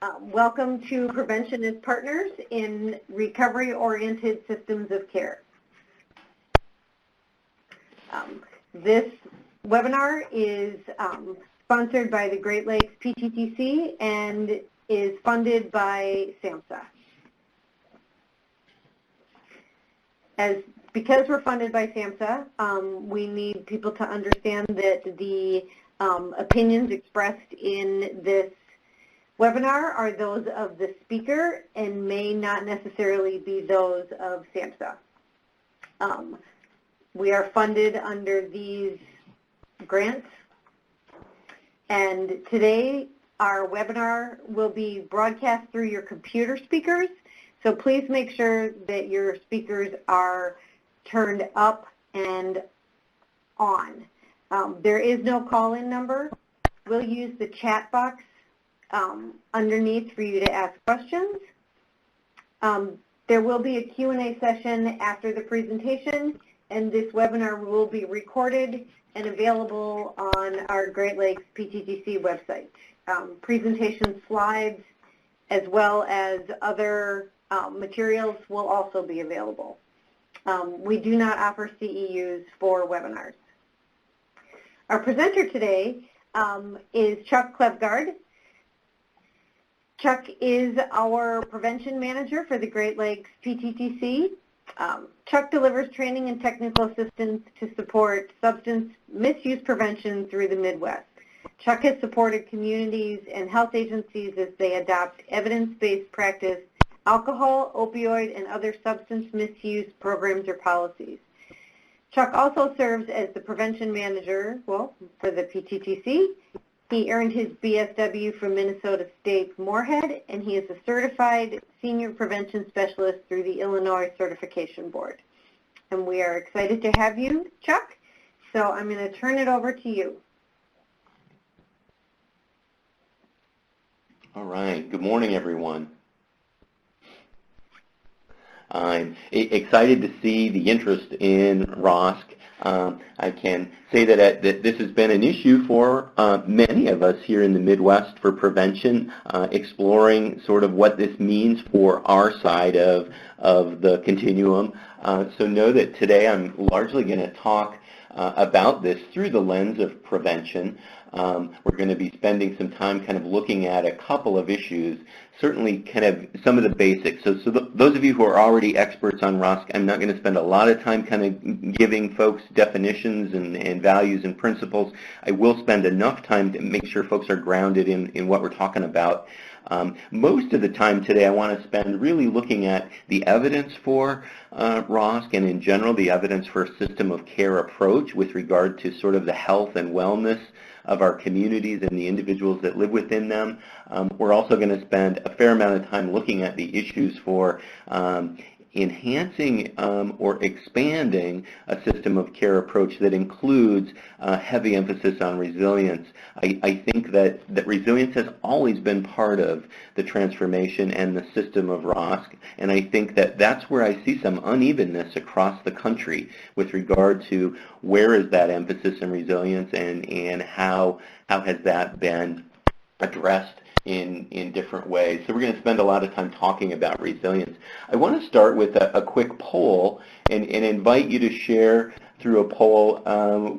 Welcome to Prevention as Partners in Recovery-Oriented Systems of Care. This webinar is sponsored by the Great Lakes PTTC and is funded by SAMHSA. Because we're funded by SAMHSA, we need people to understand that the opinions expressed in this webinar are those of the speaker and may not necessarily be those of SAMHSA. We are funded under these grants, and today our webinar will be broadcast through your computer speakers, so please make sure that your speakers are turned up and on. There is no call-in number. We'll use the chat box underneath for you to ask questions. There will be a Q&A session after the presentation, and this webinar will be recorded and available on our Great Lakes PTTC website. Presentation slides as well as other materials will also be available. We do not offer CEUs for webinars. Our presenter today is Chuck Klevgaard. Chuck is our prevention manager for the Great Lakes PTTC. Chuck delivers training and technical assistance to support substance misuse prevention through the Midwest. Chuck has supported communities and health agencies as they adopt evidence-based practice, alcohol, opioid, and other substance misuse programs or policies. Chuck also serves as the prevention manager, for the PTTC. He earned his BSW from Minnesota State Moorhead, and he is a certified senior prevention specialist through the Illinois Certification Board. And we are excited to have you, Chuck. So I'm going to turn it over to you. All right. Good morning, everyone. I'm excited to see the interest in ROSC. I can say that this has been an issue for many of us here in the Midwest for prevention, exploring sort of what this means for our side of the continuum. So know that today I'm largely going to talk about this through the lens of prevention. We're going to be spending some time kind of looking at a couple of issues, certainly kind of some of the basics. So those of you who are already experts on ROSC, I'm not going to spend a lot of time kind of giving folks definitions and values and principles. I will spend enough time to make sure folks are grounded in what we're talking about. Most of the time today I want to spend really looking at the evidence for ROSC and in general the evidence for a system of care approach with regard to sort of the health and wellness of our communities and the individuals that live within them. We're also going to spend a fair amount of time looking at the issues for enhancing or expanding a system of care approach that includes heavy emphasis on resilience. I think that resilience has always been part of the transformation and the system of ROSC, and I think that that's where I see some unevenness across the country with regard to where is that emphasis and resilience and how has that been addressed in different ways. So we're going to spend a lot of time talking about resilience. I want to start with a quick poll and invite you to share through a poll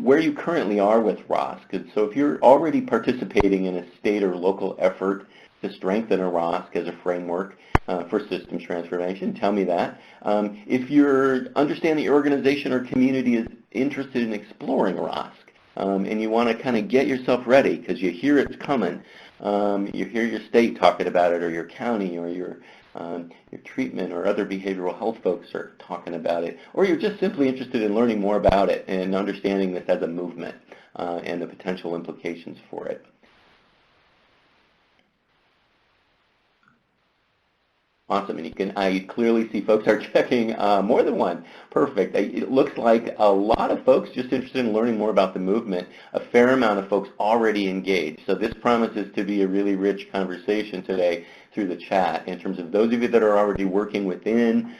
where you currently are with ROSC. So if you're already participating in a state or local effort to strengthen a ROSC as a framework for systems transformation, tell me that. If you understand that your organization or community is interested in exploring ROSC and you want to kind of get yourself ready because you hear it's coming, you hear your state talking about it or your county or your treatment or other behavioral health folks are talking about it, or you're just simply interested in learning more about it and understanding this as a movement and the potential implications for it. Awesome, and I clearly see folks are checking more than one. Perfect. It looks like a lot of folks just interested in learning more about the movement, a fair amount of folks already engaged. So this promises to be a really rich conversation today through the chat. In terms of those of you that are already working within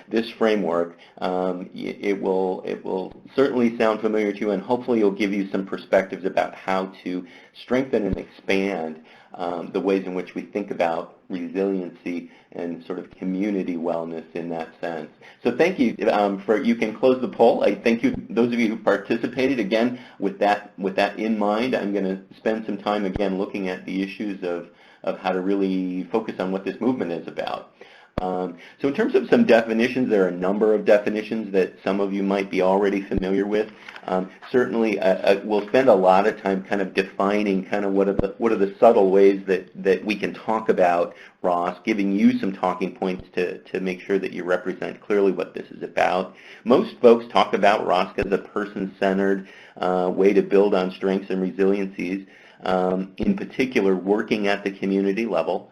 this framework, it will certainly sound familiar to you, and hopefully it'll give you some perspectives about how to strengthen and expand the ways in which we think about resiliency and sort of community wellness in that sense. So thank you. You can close the poll. I thank you, those of you who participated. Again, with that in mind, I'm going to spend some time again looking at the issues of how to really focus on what this movement is about. So in terms of some definitions, there are a number of definitions that some of you might be already familiar with. Certainly, we'll spend a lot of time kind of defining kind of what are the subtle ways that we can talk about ROSC, giving you some talking points to make sure that you represent clearly what this is about. Most folks talk about ROSC as a person-centered way to build on strengths and resiliencies, in particular working at the community level.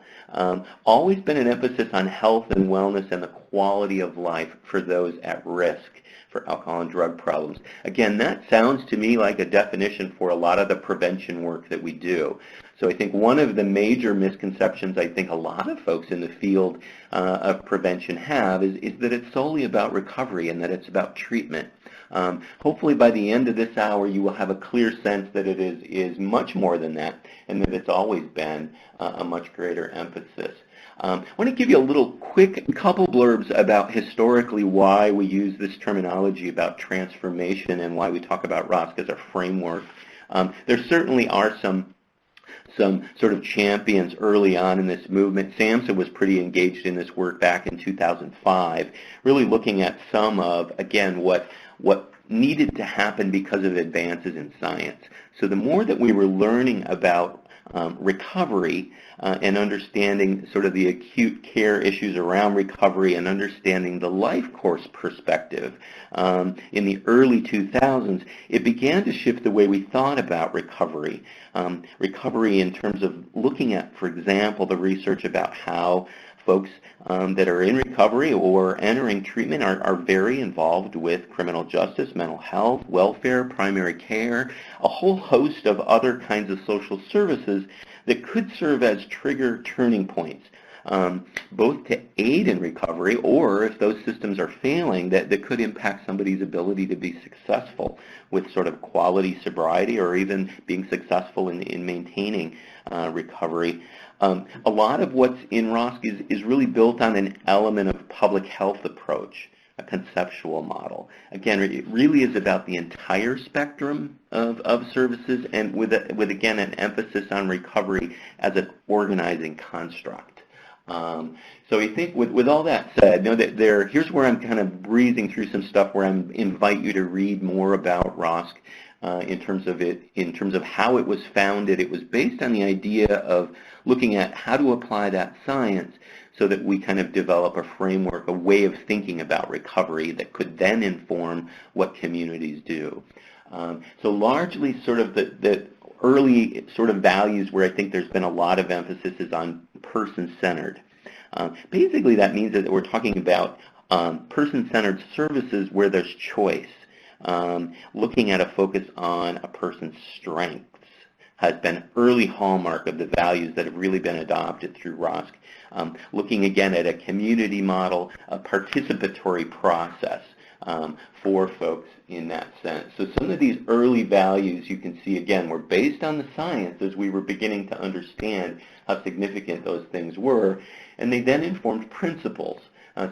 Always been an emphasis on health and wellness and the quality of life for those at risk for alcohol and drug problems. Again, that sounds to me like a definition for a lot of the prevention work that we do. So I think one of the major misconceptions I think a lot of folks in the field of prevention have is that it's solely about recovery and that it's about treatment. Hopefully by the end of this hour you will have a clear sense that it is much more than that and that it's always been a much greater emphasis. I want to give you a little quick couple blurbs about historically why we use this terminology about transformation and why we talk about ROSC as a framework. There certainly are some sort of champions early on in this movement. SAMHSA was pretty engaged in this work back in 2005, really looking at some of, again, what needed to happen because of advances in science. So the more that we were learning about recovery and understanding sort of the acute care issues around recovery and understanding the life course perspective in the early 2000s, it began to shift the way we thought about recovery. Recovery in terms of looking at, for example, the research about how folks that are in recovery or entering treatment are very involved with criminal justice, mental health, welfare, primary care, a whole host of other kinds of social services that could serve as trigger turning points, both to aid in recovery or if those systems are failing, that could impact somebody's ability to be successful with sort of quality sobriety or even being successful in maintaining recovery. A lot of what's in ROSC is really built on an element of public health approach, a conceptual model. Again, it really is about the entire spectrum of services and with again, an emphasis on recovery as an organizing construct. So I think with all that said, know that here's where I'm kind of breezing through some stuff where I invite you to read more about ROSC. In terms of how it was founded. It was based on the idea of looking at how to apply that science so that we kind of develop a framework, a way of thinking about recovery that could then inform what communities do. So largely sort of the early sort of values where I think there's been a lot of emphasis is on person-centered. Basically that means that we're talking about person-centered services where there's choice. Looking at a focus on a person's strengths has been an early hallmark of the values that have really been adopted through ROSC. Looking again at a community model, a participatory process for folks in that sense. So some of these early values you can see again were based on the science as we were beginning to understand how significant those things were, and they then informed principles.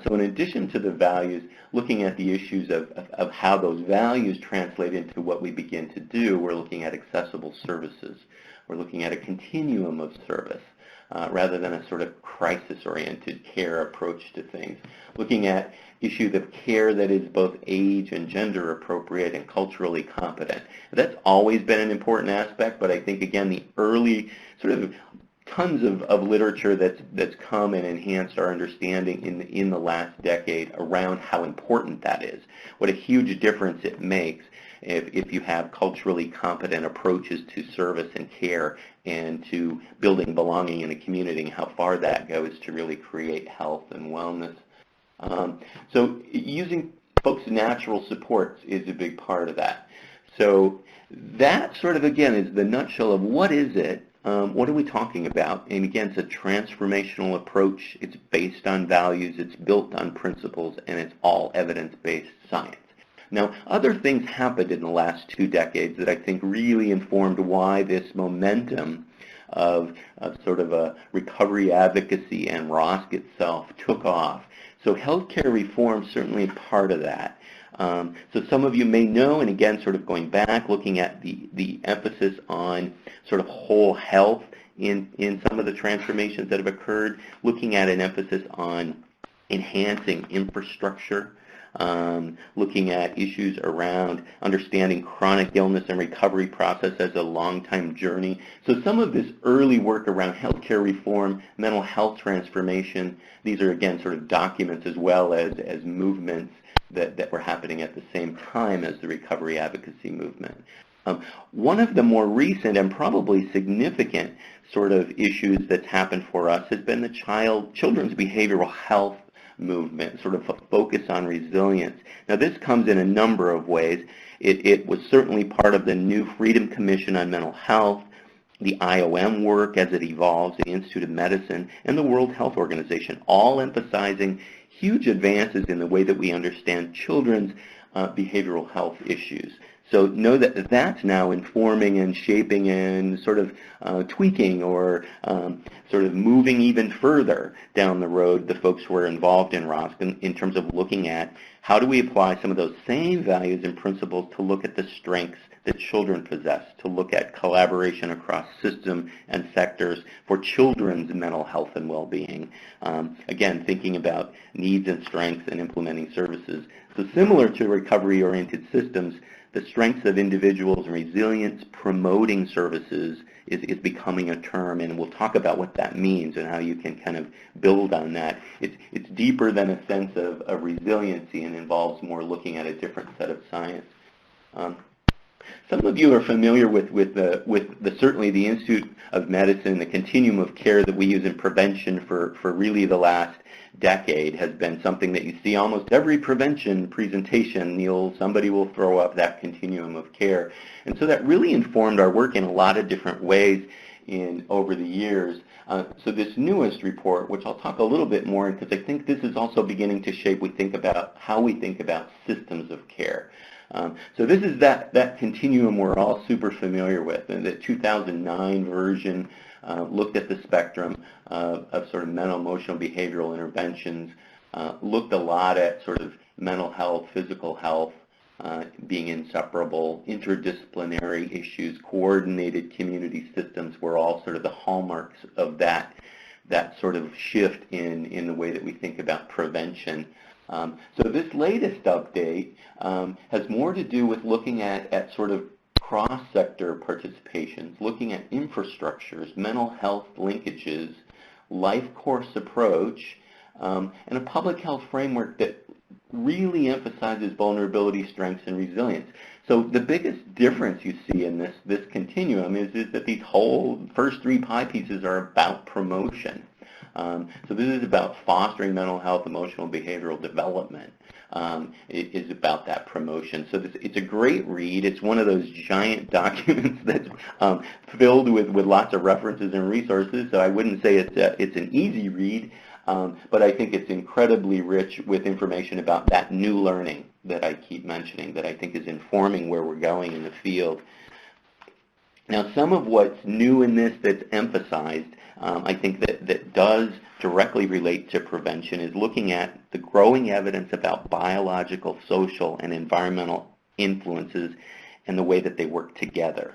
So in addition to the values, looking at the issues of how those values translate into what we begin to do, we're looking at accessible services. We're looking at a continuum of service rather than a sort of crisis-oriented care approach to things. Looking at issues of care that is both age and gender appropriate and culturally competent. That's always been an important aspect, but I think, again, the early sort of tons of literature that's come and enhanced our understanding in the last decade around how important that is. What a huge difference it makes if you have culturally competent approaches to service and care and to building belonging in a community and how far that goes to really create health and wellness. So using folks' natural supports is a big part of that. So that sort of, again, is the nutshell of what is it. What are we talking about? And again, it's a transformational approach. It's based on values, it's built on principles, and it's all evidence-based science. Now, other things happened in the last 2 decades that I think really informed why this momentum of sort of a recovery advocacy and ROSC itself took off. So healthcare reform certainly a part of that. So some of you may know, and again, sort of going back, looking at the emphasis on sort of whole health in some of the transformations that have occurred, looking at an emphasis on enhancing infrastructure, looking at issues around understanding chronic illness and recovery process as a long-time journey. So some of this early work around healthcare reform, mental health transformation, these are again sort of documents as well as movements that were happening at the same time as the recovery advocacy movement. One of the more recent and probably significant sort of issues that's happened for us has been the children's behavioral health movement, sort of a focus on resilience. Now this comes in a number of ways. It was certainly part of the new Freedom Commission on Mental Health, the IOM work as it evolves, the Institute of Medicine, and the World Health Organization, all emphasizing huge advances in the way that we understand children's behavioral health issues. So know that that's now informing and shaping and sort of tweaking or sort of moving even further down the road the folks who are involved in ROSC in terms of looking at how do we apply some of those same values and principles to look at the strengths that children possess, to look at collaboration across system and sectors for children's mental health and well-being. Again, thinking about needs and strengths and implementing services. So similar to recovery-oriented systems, the strengths of individuals and resilience promoting services is becoming a term, and we'll talk about what that means and how you can kind of build on that. It's deeper than a sense of resiliency and involves more looking at a different set of science. Some of you are familiar with certainly the Institute of Medicine, the Continuum of Care that we use in prevention for really the last decade has been something that you see almost every prevention presentation. Somebody will throw up that continuum of care. And so that really informed our work in a lot of different ways over the years. So this newest report, which I'll talk a little bit more, because I think this is also beginning to shape how we think about systems of care. So this is that continuum we're all super familiar with, and the 2009 version looked at the spectrum of sort of mental, emotional, behavioral interventions, looked a lot at sort of mental health, physical health, being inseparable, interdisciplinary issues, coordinated community systems were all sort of the hallmarks of that sort of shift in the way that we think about prevention. So this latest update has more to do with looking at sort of cross-sector participations, looking at infrastructures, mental health linkages, life course approach, and a public health framework that really emphasizes vulnerability, strengths, and resilience. So the biggest difference you see in this continuum is that these whole first 3 pie pieces are about promotion. So this is about fostering mental health, emotional, behavioral development. It is about that promotion. So it's a great read. It's one of those giant documents that's filled with lots of references and resources. So I wouldn't say it's an easy read, but I think it's incredibly rich with information about that new learning that I keep mentioning, that I think is informing where we're going in the field. Now, some of what's new in this that's emphasized, I think that does directly relate to prevention, is looking at the growing evidence about biological, social, and environmental influences and the way that they work together,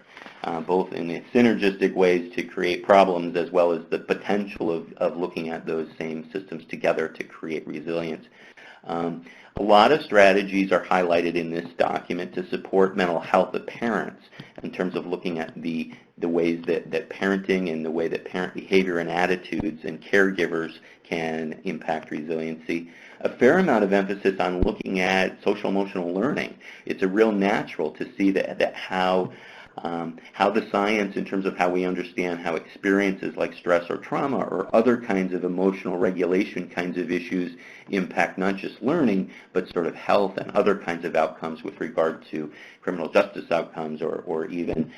both in the synergistic ways to create problems as well as the potential of looking at those same systems together to create resilience. A lot of strategies are highlighted in this document to support mental health of parents in terms of looking at the ways that parenting and the way that parent behavior and attitudes and caregivers can impact resiliency. A fair amount of emphasis on looking at social emotional learning. It's a real natural to see that how the science, in terms of how we understand how experiences like stress or trauma or other kinds of emotional regulation kinds of issues impact not just learning, but sort of health and other kinds of outcomes with regard to criminal justice outcomes or even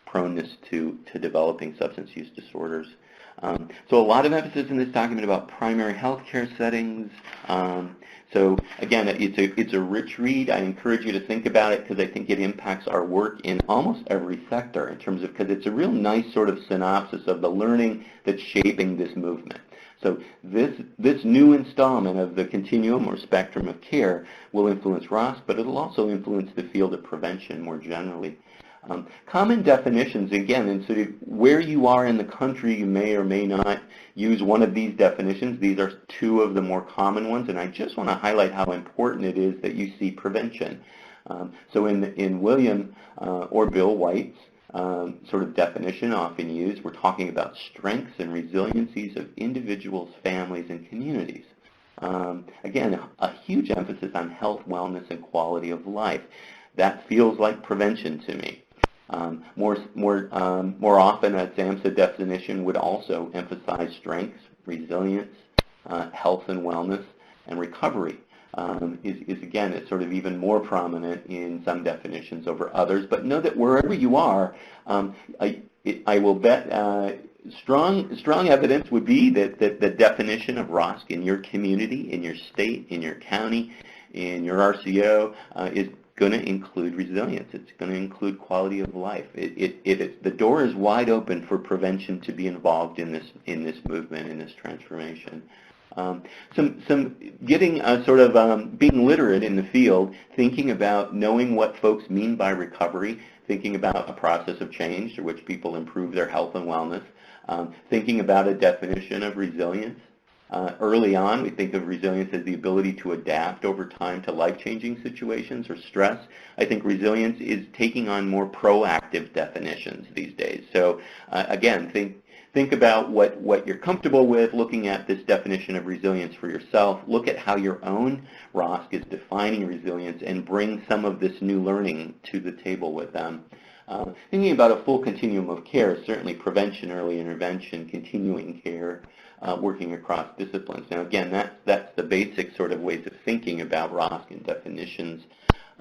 proneness to developing substance use disorders. So a lot of emphasis in this document about primary health care settings, So again, it's a rich read. I encourage you to think about it because I think it impacts our work in almost every sector in terms of, because it's a real nice sort of synopsis of the learning that's shaping this movement. So this new installment of the continuum or spectrum of care will influence ROSC, but it'll also influence the field of prevention more generally. Common definitions, again, and sort of where you are in the country, you may or may not use one of these definitions. These are two of the more common ones, and I just want to highlight how important it is that you see prevention. So in William or Bill White's sort of definition often used, we're talking about strengths and resiliencies of individuals, families, and communities. Again, a huge emphasis on health, wellness, and quality of life. That feels like prevention to me. More often, a SAMHSA definition would also emphasize strengths, resilience, health and wellness, and recovery. Is again, it's sort of even more prominent in some definitions over others. But know that wherever you are, I will bet strong evidence would be that the definition of ROSC in your community, in your state, in your county, in your RCO is going to include resilience. It's going to include quality of life. The door is wide open for prevention to be involved in this movement, in this transformation. Some getting sort of being literate in the field, thinking about knowing what folks mean by recovery, thinking about a process of change through which people improve their health and wellness, thinking about a definition of resilience. Early on, we think of resilience as the ability to adapt over time to life-changing situations or stress. I think resilience is taking on more proactive definitions these days. So again, think about what you're comfortable with, looking at this definition of resilience for yourself. Look at how your own ROSC is defining resilience and bring some of this new learning to the table with them. Thinking about a full continuum of care, certainly prevention, early intervention, continuing care, working across disciplines. Now again, that's the basic sort of ways of thinking about ROSC and definitions.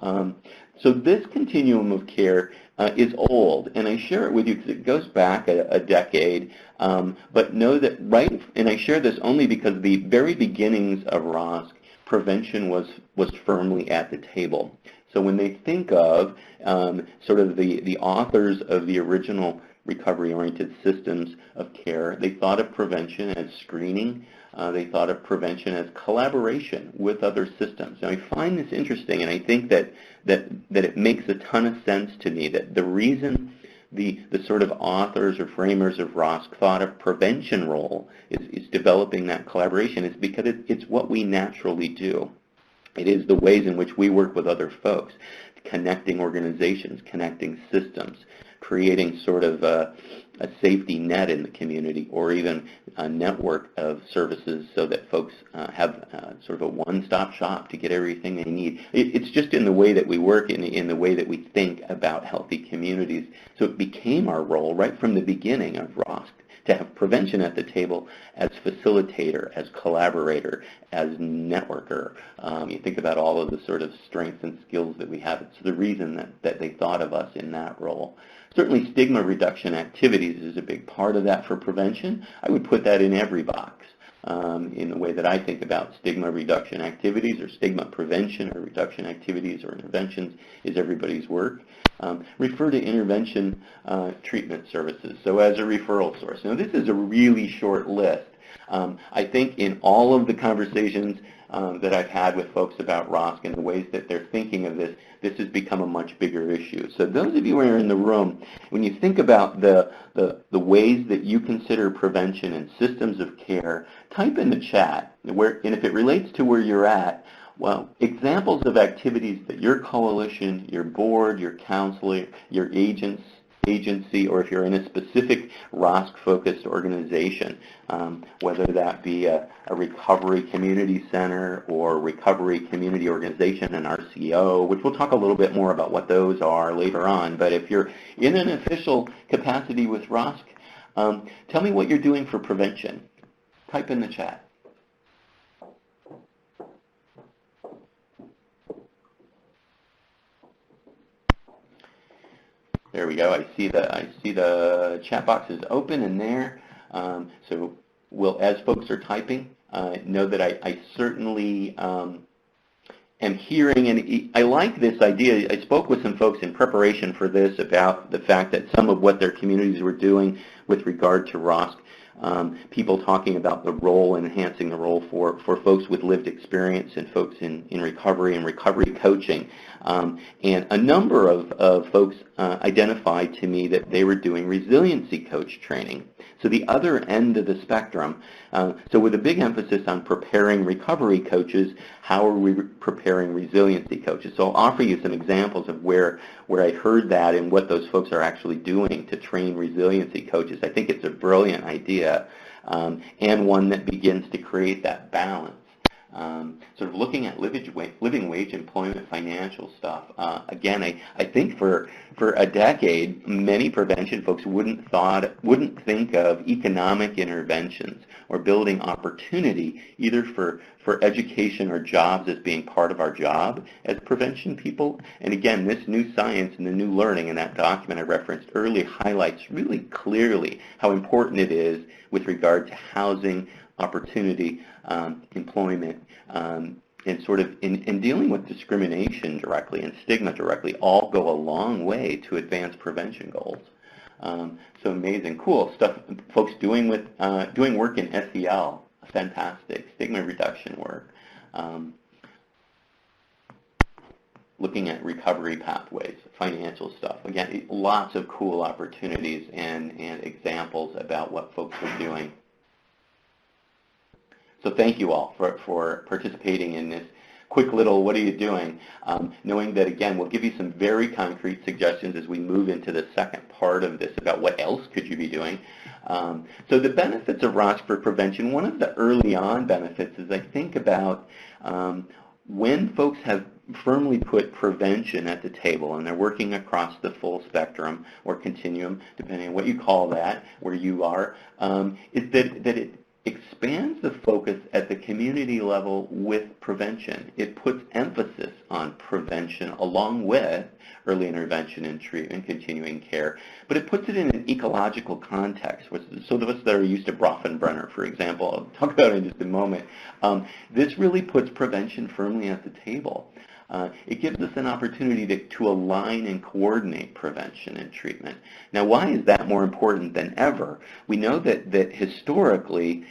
So this continuum of care is old, and I share it with you because it goes back a decade, but know that and I share this only because the very beginnings of ROSC, prevention was firmly at the table. So when they think of sort of the authors of the original recovery-oriented systems of care, they thought of prevention as screening. They thought of prevention as collaboration with other systems. Now I find this interesting, and I think that it makes a ton of sense to me that the reason the sort of authors or framers of ROSC thought of prevention role is developing that collaboration is because it's what we naturally do. It is the ways in which we work with other folks, connecting organizations, connecting systems, creating sort of a safety net in the community, or even a network of services so that folks have sort of a one-stop shop to get everything they need. It's just in the way that we work, in the way that we think about healthy communities. So it became our role right from the beginning of ROSC to have prevention at the table as facilitator, as collaborator, as networker. You think about all of the sort of strengths and skills that we have. It's the reason that they thought of us in that role. Certainly stigma reduction activities is a big part of that for prevention. I would put that in every box in the way that I think about stigma reduction activities, or stigma prevention or reduction activities or interventions is everybody's work. Refer to intervention treatment services, so as a referral source. Now this is a really short list. I think in all of the conversations that I've had with folks about ROSC and the ways that they're thinking of this, this has become a much bigger issue. So those of you who are in the room, when you think about the ways that you consider prevention and systems of care, type in the chat, and if it relates to where you're at, well, examples of activities that your coalition, your board, your counselor, your agency, or if you're in a specific ROSC-focused organization, whether that be a recovery community center or recovery community organization, an RCO, which we'll talk a little bit more about what those are later on. But if you're in an official capacity with ROSC, tell me what you're doing for prevention. Type in the chat. There we go. I see the chat box is open in there. So as folks are typing, know that I certainly am hearing, and I like this idea. I spoke with some folks in preparation for this about the fact that some of what their communities were doing with regard to ROSC, people talking about the role, enhancing the role for folks with lived experience and folks in recovery and recovery coaching. And a number of folks identified to me that they were doing resiliency coach training. So the other end of the spectrum, so with a big emphasis on preparing recovery coaches, how are we preparing resiliency coaches? So I'll offer you some examples of where I heard that and what those folks are actually doing to train resiliency coaches. I think it's a brilliant idea, and one that begins to create that balance. Sort of looking at living wage employment financial stuff. Again, I think for a decade, many prevention folks wouldn't think of economic interventions or building opportunity either for education or jobs as being part of our job as prevention people. And again, this new science and the new learning in that document I referenced earlier highlights really clearly how important it is with regard to housing, opportunity, employment, and sort of in dealing with discrimination directly and stigma directly, all go a long way to advance prevention goals. So amazing, cool stuff. Folks doing work in SEL, fantastic. Stigma reduction work. Looking at recovery pathways, financial stuff. Again, lots of cool opportunities and examples about what folks are doing. So thank you all for participating in this quick little what are you doing, knowing that, again, we'll give you some very concrete suggestions as we move into the second part of this about what else could you be doing. So the benefits of ROSC for prevention, one of the early on benefits is I think about when folks have firmly put prevention at the table and they're working across the full spectrum or continuum, depending on what you call that, where you are, is that it expands the focus at the community level with prevention. It puts emphasis on prevention along with early intervention and treatment, continuing care, but it puts it in an ecological context. So those of us that are used to Bronfenbrenner, for example, I'll talk about it in just a moment, this really puts prevention firmly at the table. It gives us an opportunity to align and coordinate prevention and treatment. Now, why is that more important than ever? We know that historically,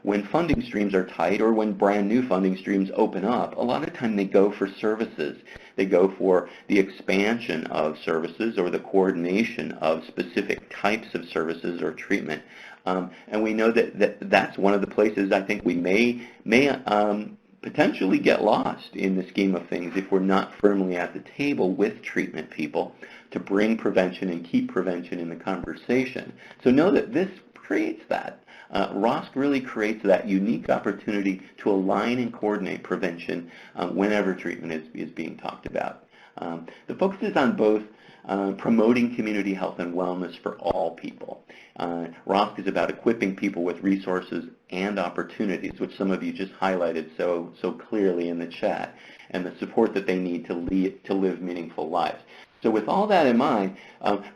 when funding streams are tight or when brand new funding streams open up, a lot of time they go for services. They go for the expansion of services or the coordination of specific types of services or treatment. And we know that's one of the places I think we may potentially get lost in the scheme of things if we're not firmly at the table with treatment people to bring prevention and keep prevention in the conversation. So know that this creates that. ROSC really creates that unique opportunity to align and coordinate prevention whenever treatment is being talked about. The focus is on both promoting community health and wellness for all people. ROSC is about equipping people with resources and opportunities, which some of you just highlighted so clearly in the chat, and the support that they need to live meaningful lives. So with all that in mind,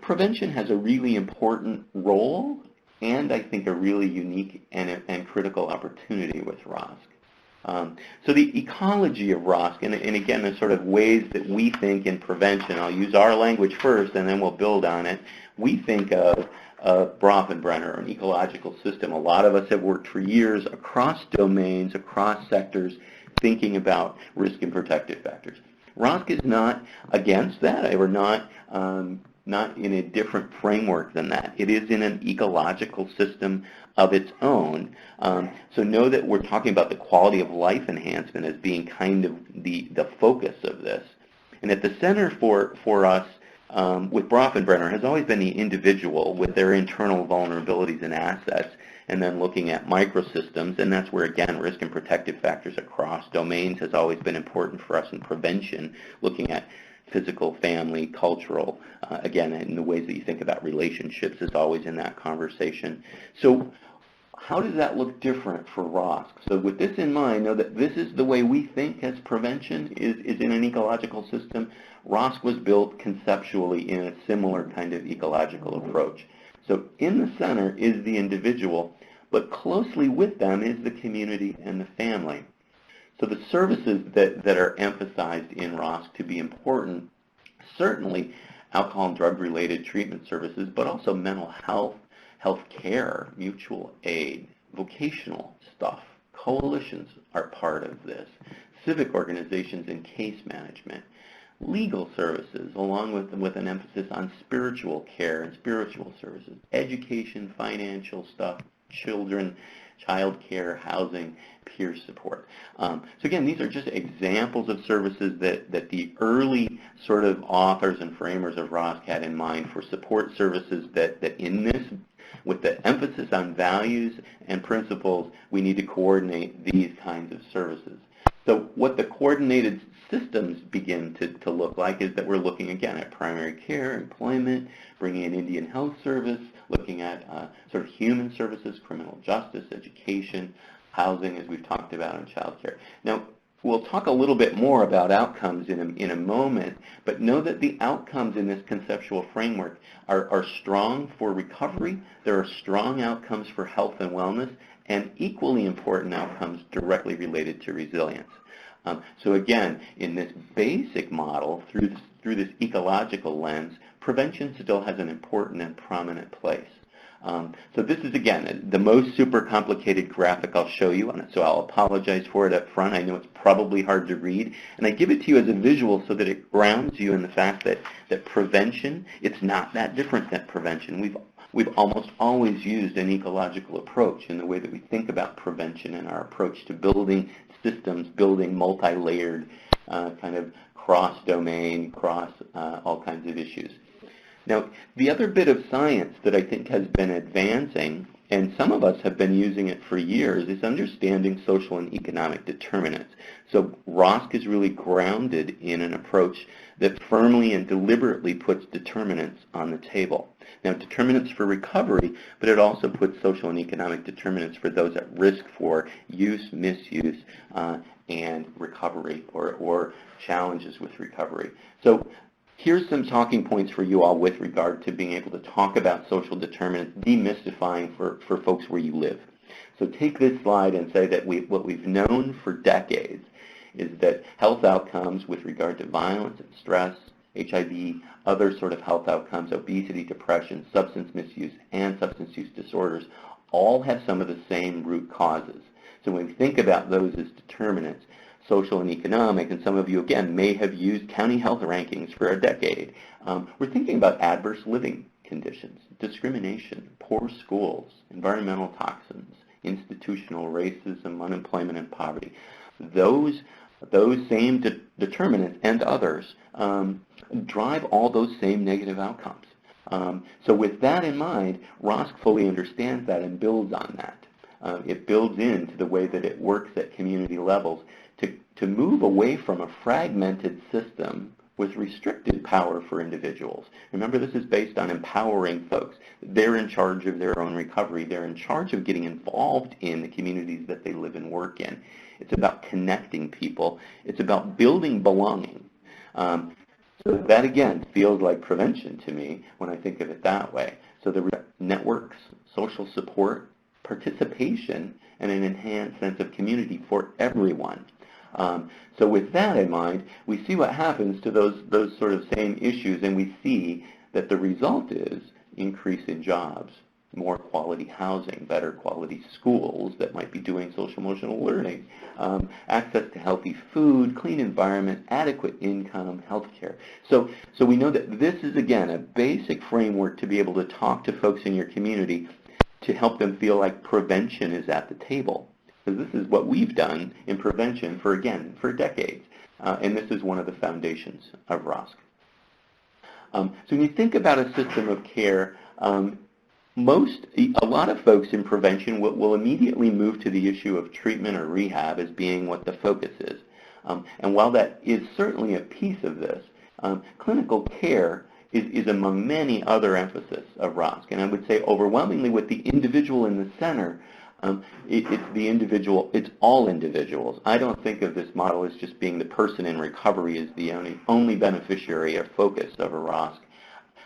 prevention has a really important role and I think a really unique and critical opportunity with ROSC. So the ecology of ROSC, and again, the sort of ways that we think in prevention, I'll use our language first and then we'll build on it. We think of Bronfenbrenner, an ecological system. A lot of us have worked for years across domains, across sectors, thinking about risk and protective factors. ROSC is not against that, or not in a different framework than that. It is in an ecological system of its own. So know that we're talking about the quality of life enhancement as being kind of the focus of this. And at the center for us with Bronfenbrenner has always been the individual with their internal vulnerabilities and assets, and then looking at microsystems, and that's where, again, risk and protective factors across domains has always been important for us in prevention, looking at physical, family, cultural, again, in the ways that you think about relationships is always in that conversation. So how does that look different for ROSC? So with this in mind, know that this is the way we think as prevention is in an ecological system. ROSC was built conceptually in a similar kind of ecological approach. So in the center is the individual, but closely with them is the community and the family. So the services that are emphasized in ROSC to be important, certainly alcohol and drug-related treatment services, but also mental health, health care, mutual aid, vocational stuff. Coalitions are part of this. Civic organizations and case management. Legal services, along with an emphasis on spiritual care and spiritual services. Education, financial stuff, children, child care, housing, peer support. So again, these are just examples of services that the early sort of authors and framers of ROSC had in mind for support services that in this, with the emphasis on values and principles, we need to coordinate these kinds of services. So what the coordinated systems begin to look like is that we're looking again at primary care, employment, bringing in Indian Health Service, looking at sort of human services, criminal justice, education, housing, as we've talked about, and child care. Now, we'll talk a little bit more about outcomes in a moment, but know that the outcomes in this conceptual framework are strong for recovery. There are strong outcomes for health and wellness, and equally important outcomes directly related to resilience. So again, in this basic model, through this ecological lens, prevention still has an important and prominent place. So this is, again, the most super complicated graphic I'll show you on it, so I'll apologize for it up front. I know it's probably hard to read, and I give it to you as a visual so that it grounds you in the fact that prevention, it's not that different than prevention. We've almost always used an ecological approach in the way that we think about prevention and our approach to building systems, building multi-layered kind of cross-domain, all kinds of issues. Now, the other bit of science that I think has been advancing, and some of us have been using it for years, is understanding social and economic determinants. So ROSC is really grounded in an approach that firmly and deliberately puts determinants on the table. Now, determinants for recovery, but it also puts social and economic determinants for those at risk for use, misuse, and recovery, or challenges with recovery. So here's some talking points for you all with regard to being able to talk about social determinants, demystifying for folks where you live. So take this slide and say that what we've known for decades is that health outcomes with regard to violence and stress, HIV, other sort of health outcomes, obesity, depression, substance misuse, and substance use disorders, all have some of the same root causes. So when we think about those as determinants, social and economic, and some of you, again, may have used county health rankings for a decade, we're thinking about adverse living conditions, discrimination, poor schools, environmental toxins, institutional racism, unemployment, and poverty. Those same determinants and others drive all those same negative outcomes. So with that in mind, ROSC fully understands that and builds on that. It builds into the way that it works at community levels to move away from a fragmented system with restricted power for individuals. Remember, this is based on empowering folks. They're in charge of their own recovery. They're in charge of getting involved in the communities that they live and work in. It's about connecting people. It's about building belonging. So that, again, feels like prevention to me when I think of it that way. So the networks, social support, participation, and an enhanced sense of community for everyone. So with that in mind, we see what happens to those sort of same issues, and we see that the result is increase in jobs, more quality housing, better quality schools that might be doing social-emotional learning, access to healthy food, clean environment, adequate income, health care. So we know that this is, again, a basic framework to be able to talk to folks in your community to help them feel like prevention is at the table. Because this is what we've done in prevention for decades. And this is one of the foundations of ROSC. So when you think about a system of care, a lot of folks in prevention will immediately move to the issue of treatment or rehab as being what the focus is. And while that is certainly a piece of this, clinical care is among many other emphasis of ROSC. And I would say overwhelmingly with the individual in the center, it's the individual, it's all individuals. I don't think of this model as just being the person in recovery as the only beneficiary or focus of a ROSC.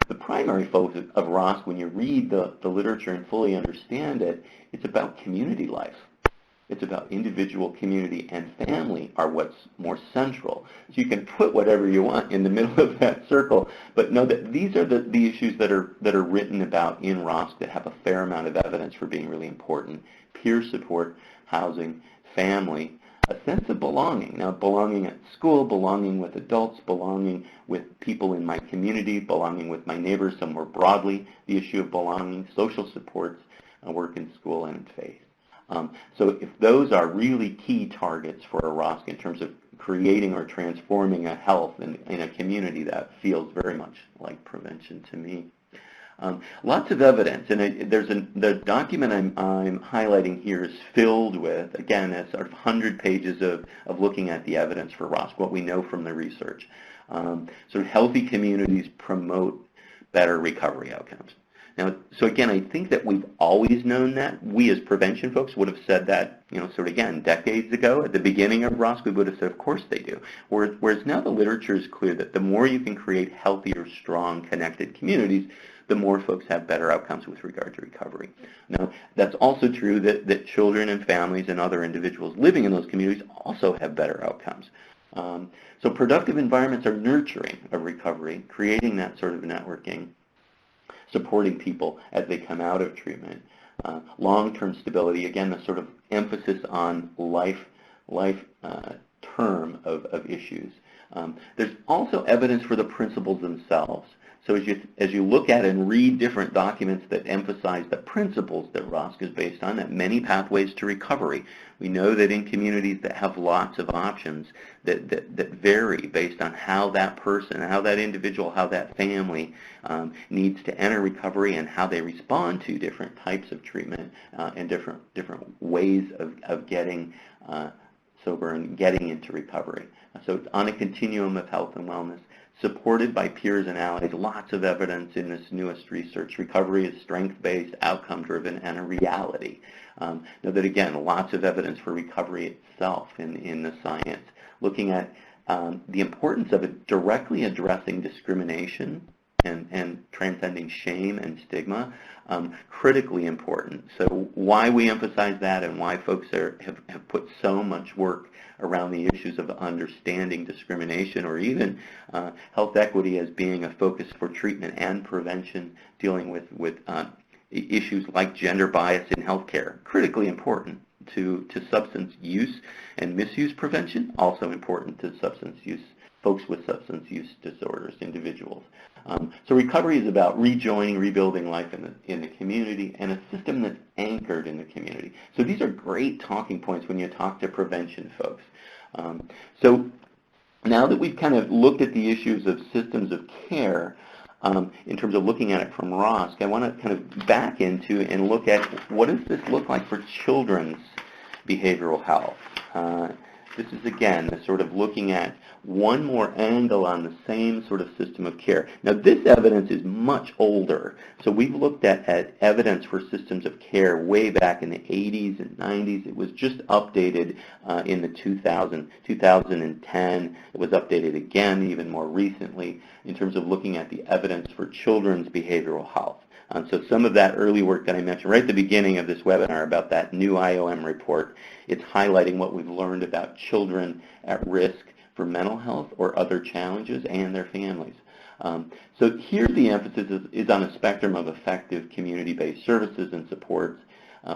The primary focus of ROSC, when you read the literature and fully understand it, it's about community life. It's about individual, community, and family are what's more central. So you can put whatever you want in the middle of that circle, but know that these are the issues that are written about in ROSC that have a fair amount of evidence for being really important. Peer support, housing, family, a sense of belonging. Now, belonging at school, belonging with adults, belonging with people in my community, belonging with my neighbors, so more broadly, the issue of belonging, social supports, work in school, and in faith. So if those are really key targets for a ROSC in terms of creating or transforming a health in a community, that feels very much like prevention to me. Lots of evidence, and the document I'm highlighting here is filled with, again, a sort of 100 pages of looking at the evidence for ROSC, what we know from the research. Sort of healthy communities promote better recovery outcomes. Now, so again, I think that we've always known that. We as prevention folks would have said that, sort of again, decades ago. At the beginning of ROSC, we would have said, of course they do. Whereas now the literature is clear that the more you can create healthier, strong, connected communities, the more folks have better outcomes with regard to recovery. Now, that's also true that children and families and other individuals living in those communities also have better outcomes. So productive environments are nurturing of recovery, creating that sort of networking, supporting people as they come out of treatment. Long-term stability, again, the sort of emphasis on life term of issues. There's also evidence for the principles themselves. So as you look at and read different documents that emphasize the principles that ROSC is based on, that many pathways to recovery. We know that in communities that have lots of options that vary based on how that person, how that individual, how that family needs to enter recovery and how they respond to different types of treatment and different ways of getting sober and getting into recovery. So it's on a continuum of health and wellness, supported by peers and allies, lots of evidence in this newest research. Recovery is strength-based, outcome-driven, and a reality. Now that, again, lots of evidence for recovery itself in the science, looking at the importance of it directly addressing discrimination and transcending shame and stigma, critically important. So why we emphasize that and why folks have put so much work around the issues of understanding discrimination or even health equity as being a focus for treatment and prevention, dealing with issues like gender bias in healthcare, critically important to substance use and misuse prevention, also important to substance use, folks with substance use disorders, individuals. So recovery is about rejoining, rebuilding life in the community and a system that's anchored in the community. So these are great talking points when you talk to prevention folks. So now that we've kind of looked at the issues of systems of care, in terms of looking at it from ROSC, I want to kind of back into and look at what does this look like for children's behavioral health. This is, again, the sort of looking at one more angle on the same sort of system of care. Now, this evidence is much older. So we've looked at evidence for systems of care way back in the 80s and 90s. It was just updated in the 2010. It was updated again even more recently in terms of looking at the evidence for children's behavioral health. So some of that early work that I mentioned right at the beginning of this webinar about that new IOM report, it's highlighting what we've learned about children at risk for mental health or other challenges and their families. So here the emphasis is on a spectrum of effective community-based services and supports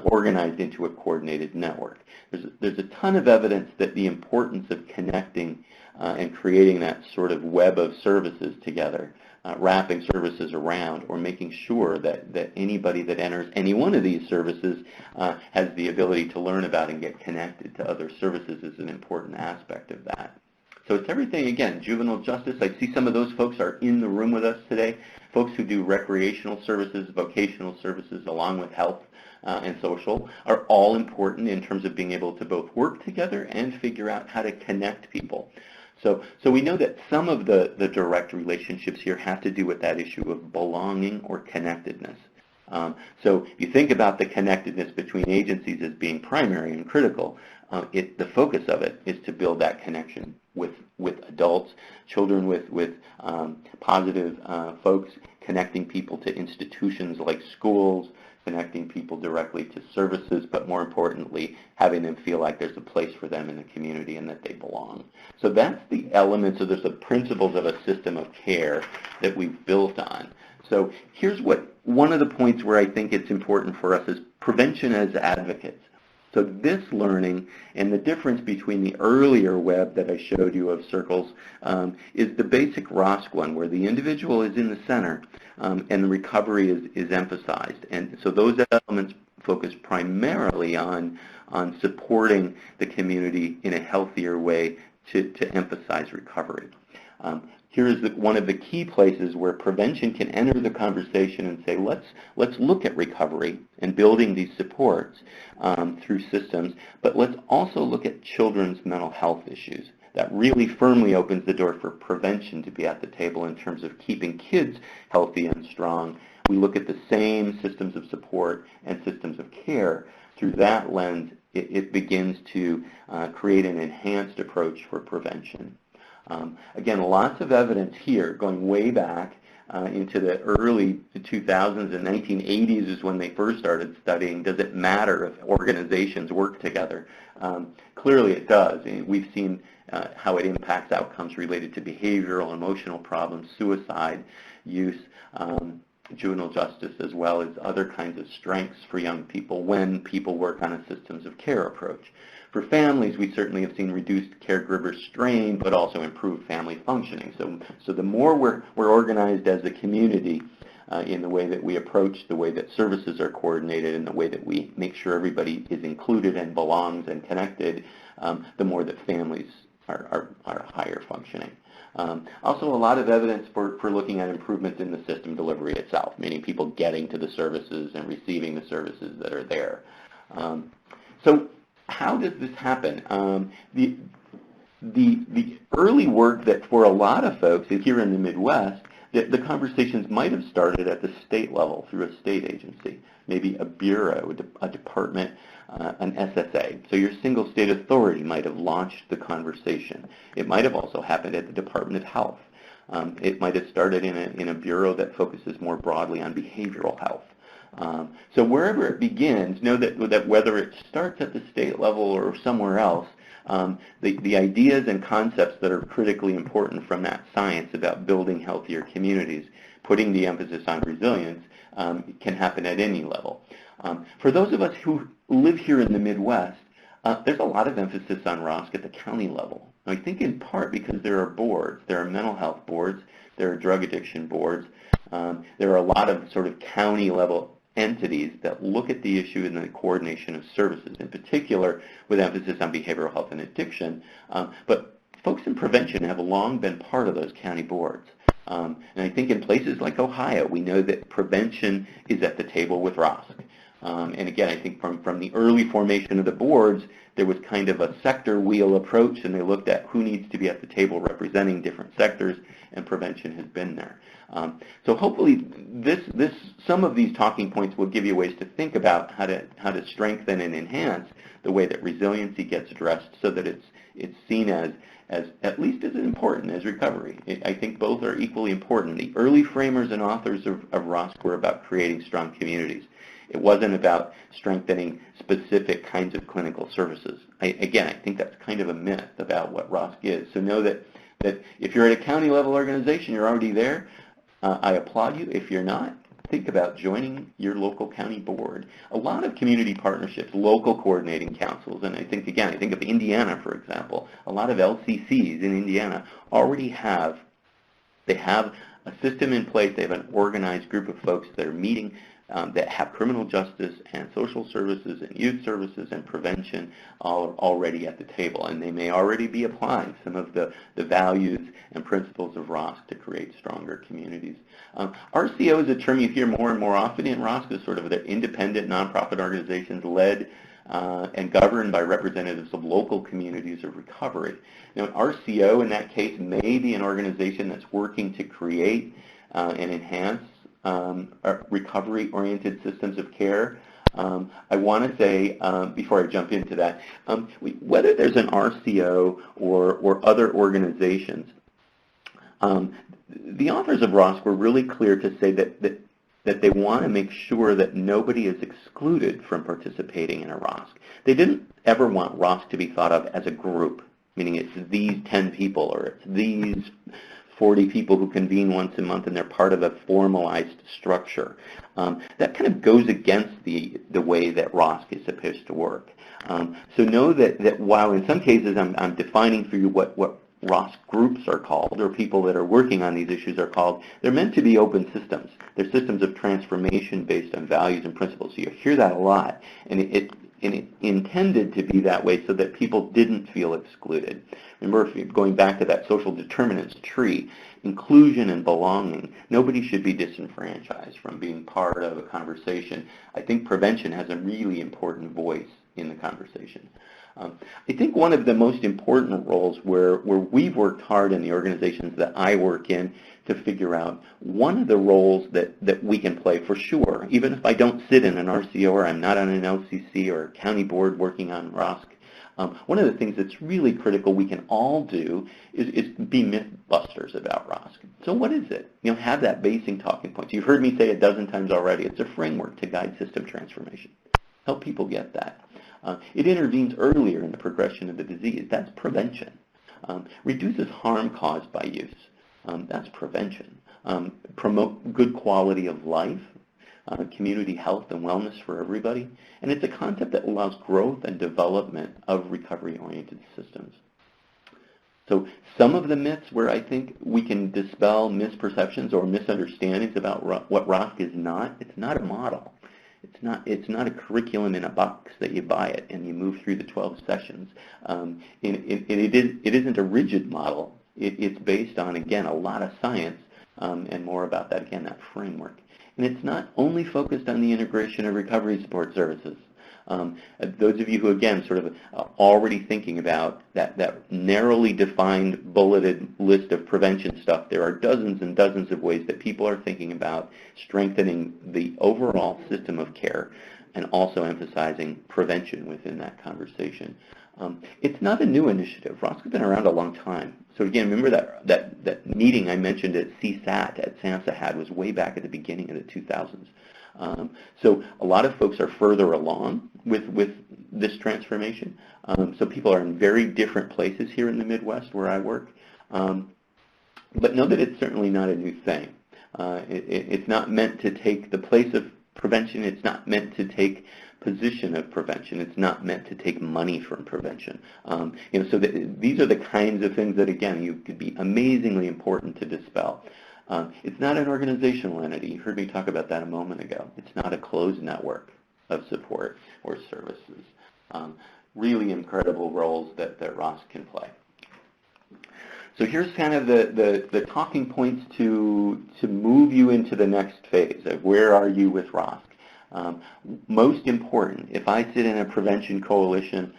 organized into a coordinated network. There's a ton of evidence that the importance of connecting and creating that sort of web of services together, wrapping services around, or making sure that anybody that enters any one of these services has the ability to learn about and get connected to other services is an important aspect of that. So it's everything, again, juvenile justice. I see some of those folks are in the room with us today, folks who do recreational services, vocational services, along with health and social, are all important in terms of being able to both work together and figure out how to connect people. So we know that some of the direct relationships here have to do with that issue of belonging or connectedness. So if you think about the connectedness between agencies as being primary and critical, the focus of it is to build that connection with adults, children with positive folks, connecting people to institutions like schools, connecting people directly to services, but more importantly, having them feel like there's a place for them in the community and that they belong. So that's the elements, so there's the principles of a system of care that we've built on. So here's one of the points where I think it's important for us is prevention as advocates. So this learning and the difference between the earlier web that I showed you of circles is the basic ROSC one, where the individual is in the center and the recovery is emphasized. And so those elements focus primarily on supporting the community in a healthier way to emphasize recovery. Here is one of the key places where prevention can enter the conversation and say, let's look at recovery and building these supports through systems, but let's also look at children's mental health issues. That really firmly opens the door for prevention to be at the table in terms of keeping kids healthy and strong. We look at the same systems of support and systems of care. Through that lens, it begins to create an enhanced approach for prevention. Again, lots of evidence here going way back into the early 2000s and 1980s is when they first started studying, does it matter if organizations work together? Clearly it does. We've seen how it impacts outcomes related to behavioral, emotional problems, suicide, use, juvenile justice, as well as other kinds of strengths for young people when people work on a systems of care approach. For families, we certainly have seen reduced caregiver strain, but also improved family functioning. So the more we're organized as a community in the way that we approach, the way that services are coordinated, and the way that we make sure everybody is included and belongs and connected, the more that families are higher functioning. Also, a lot of evidence for looking at improvements in the system delivery itself, meaning people getting to the services and receiving the services that are there. So how does this happen? The early work that for a lot of folks here in the Midwest, the conversations might have started at the state level through a state agency, maybe a bureau, a department, an SSA. So your single state authority might have launched the conversation. It might have also happened at the Department of Health. It might have started in a bureau that focuses more broadly on behavioral health. So wherever it begins, know that whether it starts at the state level or somewhere else, the ideas and concepts that are critically important from that science about building healthier communities, putting the emphasis on resilience, can happen at any level. For those of us who live here in the Midwest, there's a lot of emphasis on ROSC at the county level. I think in part because there are boards. There are mental health boards. There are drug addiction boards. There are a lot of sort of county level entities that look at the issue in the coordination of services, in particular with emphasis on behavioral health and addiction. But folks in prevention have long been part of those county boards. And I think in places like Ohio, we know that prevention is at the table with ROSC. And again, I think from the early formation of the boards, there was kind of a sector wheel approach, and they looked at who needs to be at the table representing different sectors, and prevention has been there. So hopefully some of these talking points will give you ways to think about how to strengthen and enhance the way that resiliency gets addressed so that it's seen as at least as important as recovery. I think both are equally important. The early framers and authors of ROSC were about creating strong communities. It wasn't about strengthening specific kinds of clinical services. Again, I think that's kind of a myth about what ROSC is. So know that if you're at a county level organization, you're already there. I applaud you. If you're not, think about joining your local county board. A lot of community partnerships, local coordinating councils, and I think of Indiana, for example. A lot of LCCs in Indiana already have a system in place. They have an organized group of folks that are meeting that have criminal justice and social services and youth services and prevention all already at the table. And they may already be applying some of the values and principles of ROSC to create stronger communities. RCO is a term you hear more and more often in ROSC as sort of the independent nonprofit organizations led and governed by representatives of local communities of recovery. Now, an RCO in that case may be an organization that's working to create and enhance recovery-oriented systems of care. I want to say, before I jump into that, whether there's an RCO or other organizations, the authors of ROSC were really clear to say that that they want to make sure that nobody is excluded from participating in a ROSC. They didn't ever want ROSC to be thought of as a group, meaning it's these 10 people or it's these 40 people who convene once a month and they're part of a formalized structure. That kind of goes against the way that ROSC is supposed to work. So know that while in some cases I'm defining for you what ROSC groups are called, or people that are working on these issues are called, they're meant to be open systems. They're systems of transformation based on values and principles. So you hear that a lot, and it's intended to be that way so that people didn't feel excluded. Remember, if you're going back to that social determinants tree, inclusion and belonging, nobody should be disenfranchised from being part of a conversation. I think prevention has a really important voice in the conversation. I think one of the most important roles where we've worked hard in the organizations that I work in to figure out one of the roles that we can play for sure, even if I don't sit in an RCO or I'm not on an LCC or a county board working on ROSC, one of the things that's really critical we can all do is be myth busters about ROSC. So what is it? Have that basing talking points. You've heard me say a dozen times already, it's a framework to guide system transformation. Help people get that. It intervenes earlier in the progression of the disease. That's prevention. Reduces harm caused by use. That's prevention. Promote good quality of life, community health and wellness for everybody. And it's a concept that allows growth and development of recovery-oriented systems. So some of the myths where I think we can dispel misperceptions or misunderstandings about what ROSC is not, it's not a model. It's not a curriculum in a box that you buy it and you move through the 12 sessions. It isn't a rigid model. It's based on, again, a lot of science and more about that, again, that framework. And it's not only focused on the integration of recovery support services. Those of you who, again, sort of already thinking about that narrowly defined bulleted list of prevention stuff, there are dozens and dozens of ways that people are thinking about strengthening the overall system of care and also emphasizing prevention within that conversation. It's not a new initiative. ROSC has been around a long time. So again, remember that meeting I mentioned at CSAT at SAMHSA had was way back at the beginning of the 2000s. So a lot of folks are further along with this transformation. So people are in very different places here in the Midwest where I work. But know that it's certainly not a new thing. It's not meant to take the place of prevention. It's not meant to take position of prevention. It's not meant to take money from prevention. So these are the kinds of things that, again, you could be amazingly important to dispel. It's not an organizational entity. You heard me talk about that a moment ago. It's not a closed network of support or services. Really incredible roles that ROSC can play. So here's kind of the talking points to move you into the next phase of where are you with ROSC. Most important, if I sit in a prevention coalition,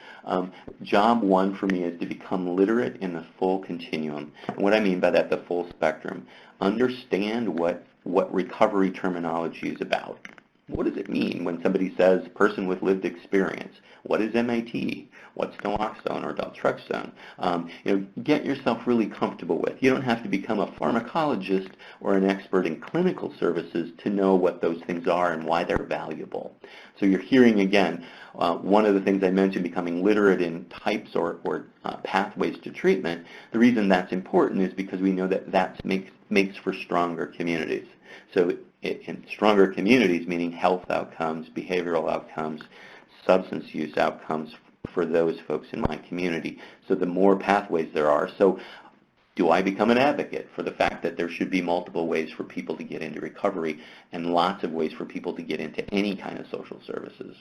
job one for me is to become literate in the full continuum. And what I mean by that, the full spectrum. Understand what recovery terminology is about. What does it mean when somebody says person with lived experience? What is MAT? What's naloxone or daltrexone? Get yourself really comfortable with. You don't have to become a pharmacologist or an expert in clinical services to know what those things are and why they're valuable. So you're hearing, again, one of the things I mentioned, becoming literate in types or pathways to treatment. The reason that's important is because we know that makes for stronger communities. So in stronger communities, meaning health outcomes, behavioral outcomes, substance use outcomes for those folks in my community. So the more pathways there are. So do I become an advocate for the fact that there should be multiple ways for people to get into recovery and lots of ways for people to get into any kind of social services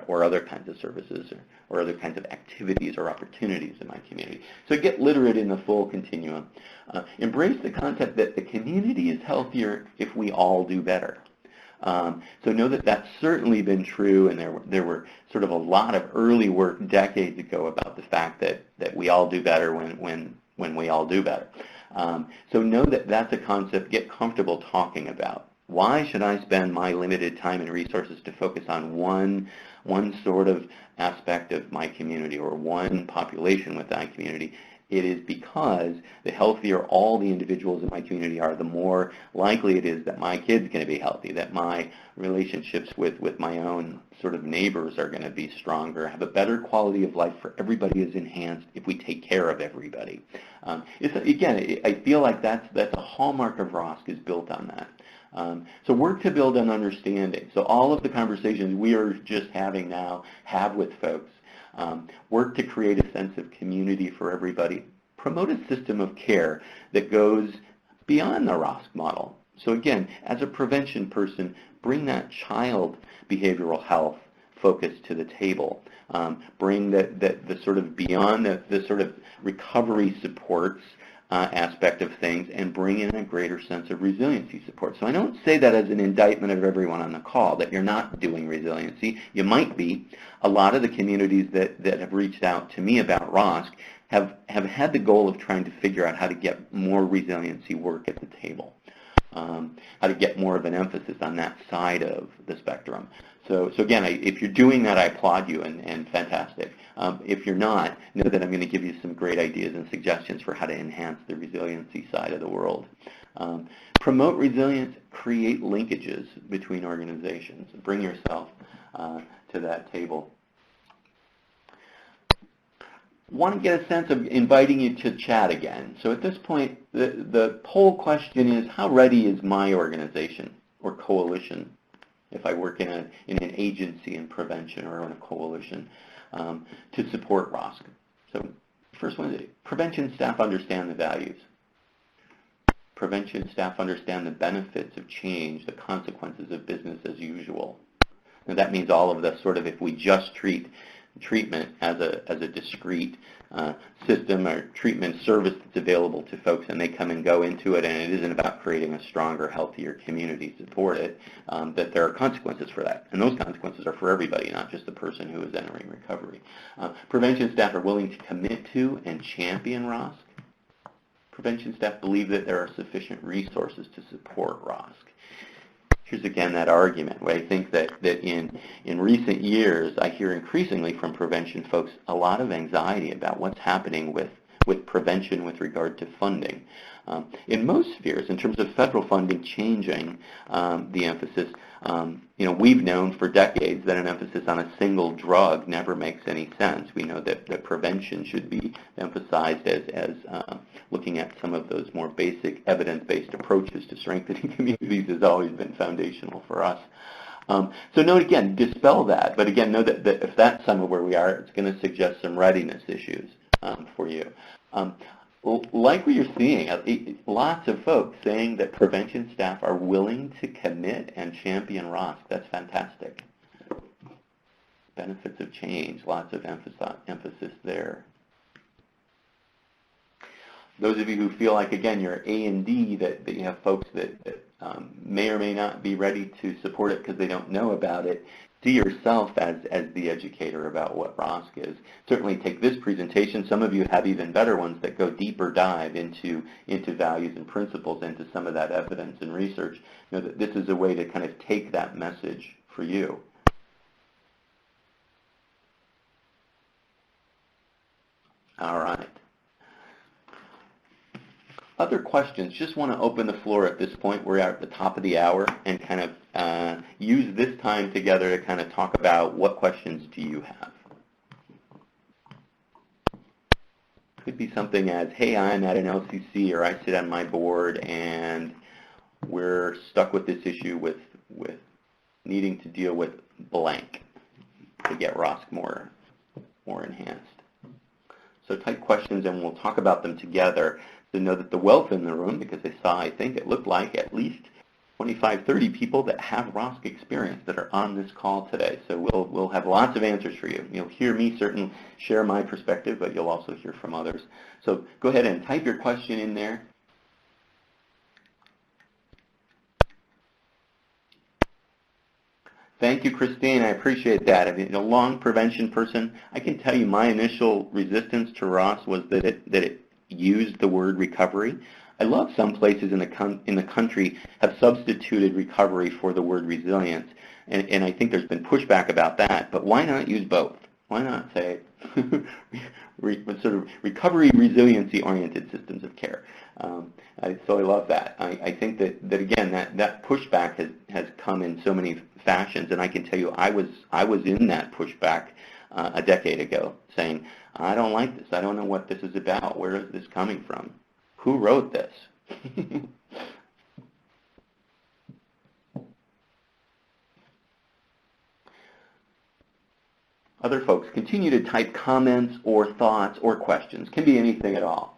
or other kinds of services or other kinds of activities or opportunities in my community? So get literate in the full continuum. Embrace the concept that the community is healthier if we all do better. So know that that's certainly been true, and there were sort of a lot of early work decades ago about the fact that we all do better when we all do better. So know that that's a concept. Get comfortable talking about. Why should I spend my limited time and resources to focus on one sort of aspect of my community or one population within my community? It is because the healthier all the individuals in my community are, the more likely it is that my kid's going to be healthy, that my relationships with my own sort of neighbors are going to be stronger, have a better quality of life for everybody is enhanced if we take care of everybody. Again, I feel like that's a hallmark of ROSC is built on that. So work to build an understanding. So all of the conversations we are just having now have with folks. Work to create a sense of community for everybody. Promote a system of care that goes beyond the ROSC model. So again, as a prevention person, bring that child behavioral health focus to the table. Bring the sort of beyond the sort of recovery supports aspect of things, and bring in a greater sense of resiliency support. So I don't say that as an indictment of everyone on the call, that you're not doing resiliency. You might be. A lot of the communities that have reached out to me about ROSC have had the goal of trying to figure out how to get more resiliency work at the table, how to get more of an emphasis on that side of the spectrum. So again, if you're doing that, I applaud you, and fantastic. If you're not, know that I'm going to give you some great ideas and suggestions for how to enhance the resiliency side of the world. Promote resilience, create linkages between organizations. Bring yourself to that table. Want to get a sense of inviting you to chat again. So at this point, the poll question is, how ready is my organization or coalition, if I work in an agency in prevention or in a coalition, to support ROSC? So first one is, prevention staff understand the values. Prevention staff understand the benefits of change, the consequences of business as usual. And that means all of the sort of, if we just treat treatment as a discrete system or treatment service that's available to folks, and they come and go into it, and it isn't about creating a stronger, healthier community to support it, that there are consequences for that. And those consequences are for everybody, not just the person who is entering recovery. Prevention staff are willing to commit to and champion ROSC. Prevention staff believe that there are sufficient resources to support ROSC. Here's again that argument where I think that in recent years I hear increasingly from prevention folks a lot of anxiety about what's happening with prevention with regard to funding. In most spheres, in terms of federal funding changing the emphasis, we've known for decades that an emphasis on a single drug never makes any sense. We know that prevention should be emphasized as looking at some of those more basic evidence-based approaches to strengthening communities has always been foundational for us. So note again, dispel that, but again, know that if that's some of where we are, it's going to suggest some readiness issues for you. Like what you're seeing, lots of folks saying that prevention staff are willing to commit and champion ROSC. That's fantastic. Benefits of change, lots of emphasis there. Those of you who feel like, again, you're A and D, that you have folks that may or may not be ready to support it because they don't know about it, see yourself as the educator about what ROSC is. Certainly take this presentation. Some of you have even better ones that go deeper dive into values and principles, into some of that evidence and research. You know that this is a way to kind of take that message for you. All right. Other questions? Just want to open the floor at this point. We're at the top of the hour, and kind of use this time together to kind of talk about what questions do you have. Could be something as, hey, I'm at an LCC, or I sit on my board and we're stuck with this issue with needing to deal with blank to get ROSC more enhanced. So type questions and we'll talk about them together to know that the wealth in the room, because I saw, I think it looked like at least 25, 30 people that have ROSC experience that are on this call today. So we'll have lots of answers for you. You'll hear me certainly share my perspective, but you'll also hear from others. So go ahead and type your question in there. Thank you, Christine. I appreciate that. I mean, a long prevention person, I can tell you my initial resistance to ROSC was that it used the word recovery. I love some places in the country have substituted recovery for the word resilience, and I think there's been pushback about that. But why not use both? Why not say sort of recovery resiliency-oriented systems of care. So I love that. I think that again, that pushback has come in so many fashions, and I can tell you I was in that pushback a decade ago, saying, I don't like this. I don't know what this is about. Where is this coming from? Who wrote this? Other folks, continue to type comments or thoughts or questions. Can be anything at all.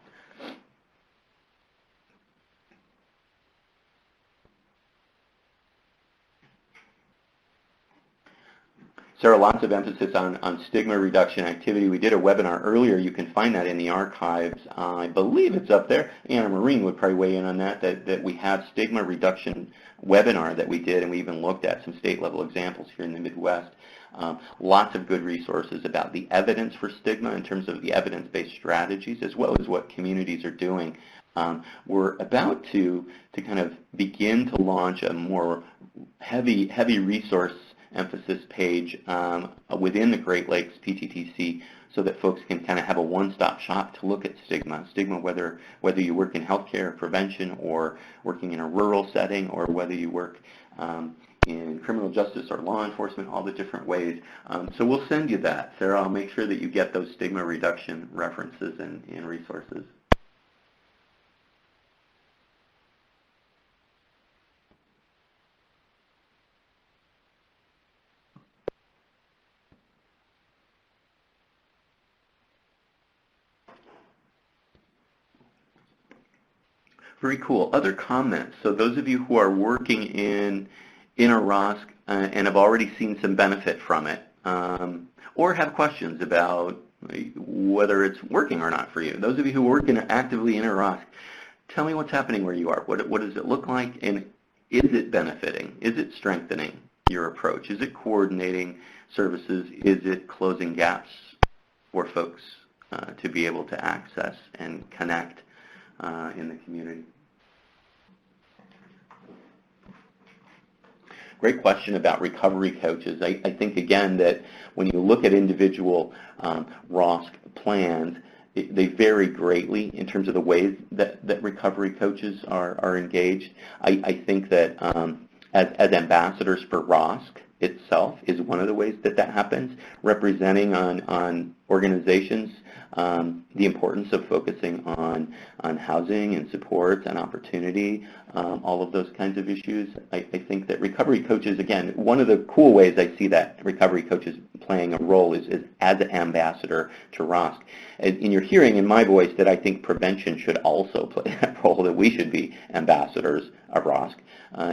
Sarah, lots of emphasis on stigma reduction activity. We did a webinar earlier. You can find that in the archives. I believe it's up there. Anna Marine would probably weigh in on that we have stigma reduction webinar that we did, and we even looked at some state-level examples here in the Midwest. Lots of good resources about the evidence for stigma in terms of the evidence-based strategies, as well as what communities are doing. We're about to kind of begin to launch a more heavy resource emphasis page within the Great Lakes PTTC, so that folks can kind of have a one-stop shop to look at stigma, whether you work in healthcare prevention or working in a rural setting, or whether you work in criminal justice or law enforcement, all the different ways. So we'll send you that, Sarah. I'll make sure that you get those stigma reduction references and resources. Very cool. Other comments? So those of you who are working in a ROSC and have already seen some benefit from it, or have questions about whether it's working or not for you. Those of you who work actively in a ROSC, tell me what's happening where you are. What does it look like, and is it benefiting? Is it strengthening your approach? Is it coordinating services? Is it closing gaps for folks to be able to access and connect in the community? Great question about recovery coaches. I think, again, that when you look at individual ROSC plans, they vary greatly in terms of the ways that recovery coaches are engaged. I think that as ambassadors for ROSC itself is one of the ways that happens, representing on organizations the importance of focusing on housing and supports and opportunity, all of those kinds of issues. I think that recovery coaches, again, one of the cool ways I see that recovery coaches playing a role is as an ambassador to ROSC. And you're hearing in my voice that I think prevention should also play that role, that we should be ambassadors of ROSC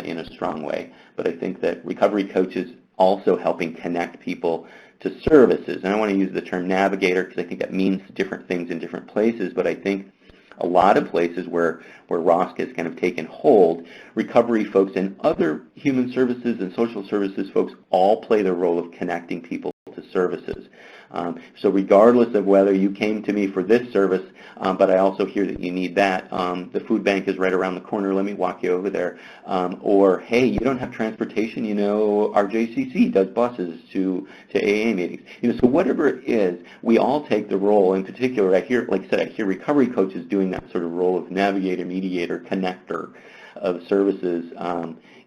in a strong way. But I think that recovery coaches also helping connect people to services. And I want to use the term navigator because I think that means different things in different places, but I think a lot of places where ROSC has kind of taken hold, recovery folks and other human services and social services folks all play the role of connecting people to services. So regardless of whether you came to me for this service, but I also hear that you need that, the food bank is right around the corner, let me walk you over there. Or, hey, you don't have transportation, our JCC does buses to AA meetings. So whatever it is, we all take the role. In particular, I hear recovery coaches doing that sort of role of navigator, mediator, connector of services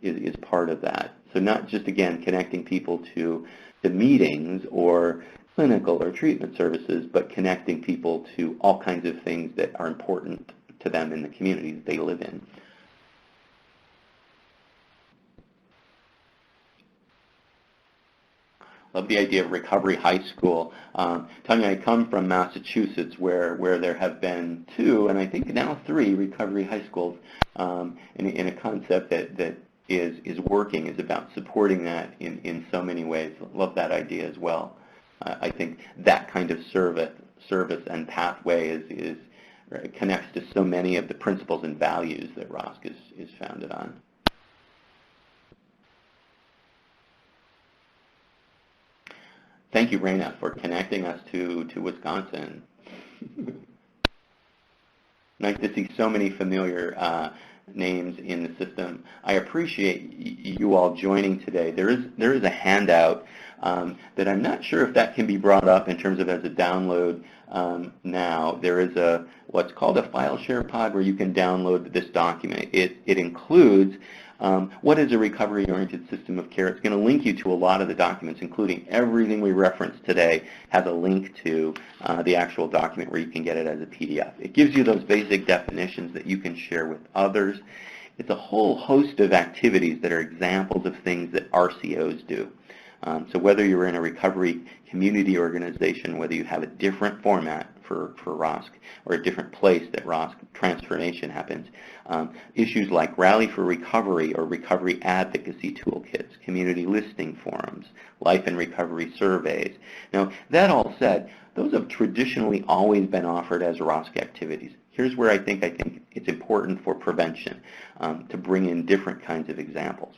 is part of that. So not just, again, connecting people to the meetings or clinical or treatment services, but connecting people to all kinds of things that are important to them in the communities they live in. Love the idea of recovery high school. Tanya, I come from Massachusetts where there have been 2, and I think now 3 recovery high schools in a concept that is working, is about supporting that in so many ways. Love that idea as well. I think that kind of service and pathway connects to so many of the principles and values that ROSC is founded on. Thank you, Raina, for connecting us to Wisconsin. Nice to see so many familiar names in the system. I appreciate you all joining today. There is a handout that I'm not sure if that can be brought up in terms of as a download now. There is what's called a file share pod where you can download this document. It includes what is a recovery-oriented system of care. It's going to link you to a lot of the documents, including everything we referenced today has a link to the actual document where you can get it as a PDF. It gives you those basic definitions that you can share with others. It's a whole host of activities that are examples of things that RCOs do. So whether you're in a recovery community organization, whether you have a different format for ROSC or a different place that ROSC transformation happens, issues like Rally for Recovery or recovery advocacy toolkits, community listing forums, life and recovery surveys. Now, that all said, those have traditionally always been offered as ROSC activities. Here's where I think it's important for prevention to bring in different kinds of examples.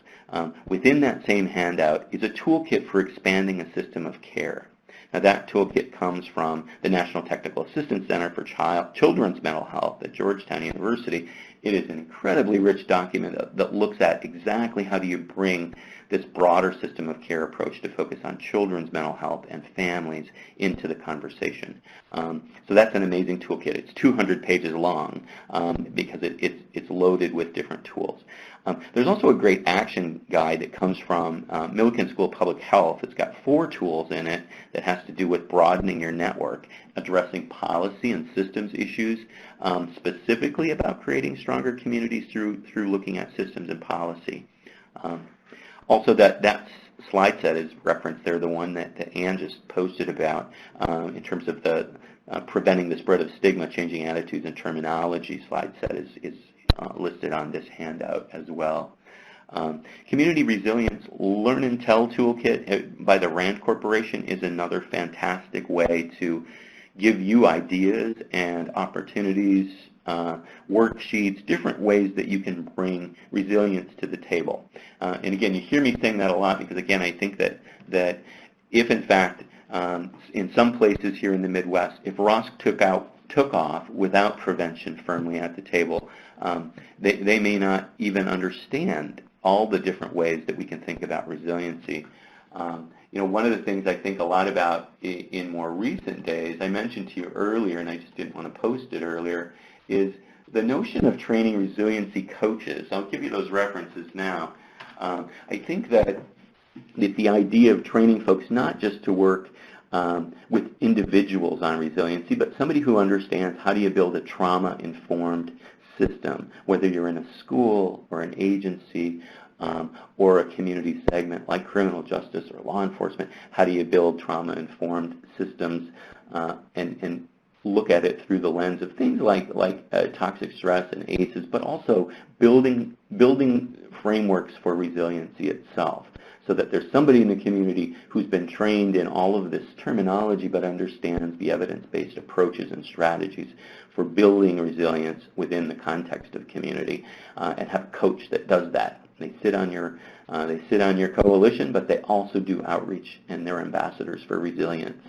Within that same handout is a toolkit for expanding a system of care. Now that toolkit comes from the National Technical Assistance Center for Children's Mental Health at Georgetown University. It is an incredibly rich document that looks at exactly how do you bring this broader system of care approach to focus on children's mental health and families into the conversation. So that's an amazing toolkit. It's 200 pages long because it's loaded with different tools. There's also a great action guide that comes from Millikan School of Public Health. It's got 4 tools in it that has to do with broadening your network, addressing policy and systems issues, specifically about creating stronger communities through looking at systems and policy. Also, that slide set is referenced there, the one that Ann just posted about in terms of the preventing the spread of stigma, changing attitudes and terminology slide set is listed on this handout as well. Community Resilience Learn and Tell Toolkit by the RAND Corporation is another fantastic way to give you ideas and opportunities, worksheets, different ways that you can bring resilience to the table. And again, you hear me saying that a lot because, again, I think that if, in fact, in some places here in the Midwest, if ROSC took off without prevention firmly at the table, they may not even understand all the different ways that we can think about resiliency. You know, one of the things I think a lot about in more recent days, I mentioned to you earlier, and I just didn't want to post it earlier, is the notion of training resiliency coaches. I'll give you those references now. I think that the idea of training folks not just to work with individuals on resiliency, but somebody who understands how do you build a trauma-informed system, whether you're in a school or an agency or a community segment like criminal justice or law enforcement, how do you build trauma-informed systems and look at it through the lens of things like toxic stress and ACEs, but also building frameworks for resiliency itself, so that there's somebody in the community who's been trained in all of this terminology but understands the evidence-based approaches and strategies for building resilience within the context of community, and have a coach that does that. They sit on your coalition, but they also do outreach, and they're ambassadors for resilience.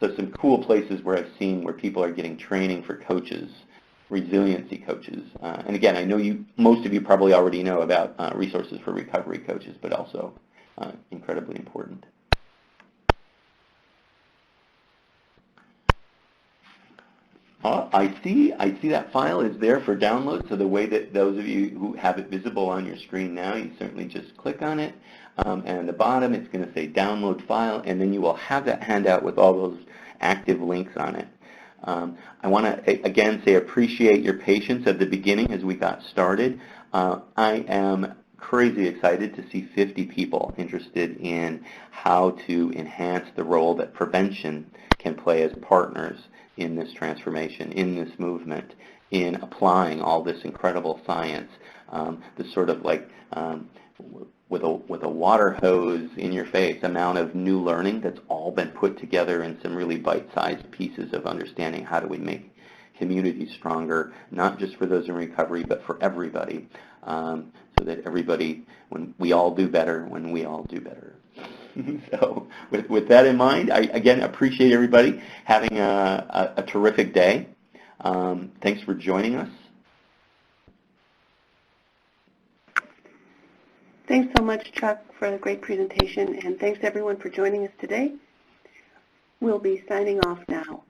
So some cool places where I've seen where people are getting training for coaches, resiliency coaches. And again, I know most of you probably already know about resources for recovery coaches, but also incredibly important. I see that file is there for download, so the way that those of you who have it visible on your screen now, you certainly just click on it, and at the bottom it's going to say download file, and then you will have that handout with all those active links on it. I want to, again, say appreciate your patience at the beginning as we got started. I am crazy excited to see 50 people interested in how to enhance the role that prevention can play as partners in this transformation, in this movement, in applying all this incredible science, this sort of like with a water hose in your face amount of new learning that's all been put together in some really bite-sized pieces of understanding how do we make communities stronger, not just for those in recovery, but for everybody, so that everybody, when we all do better. So with that in mind, I again appreciate everybody having a terrific day. Thanks for joining us. Thanks so much, Chuck, for the great presentation, and thanks everyone for joining us today. We'll be signing off now.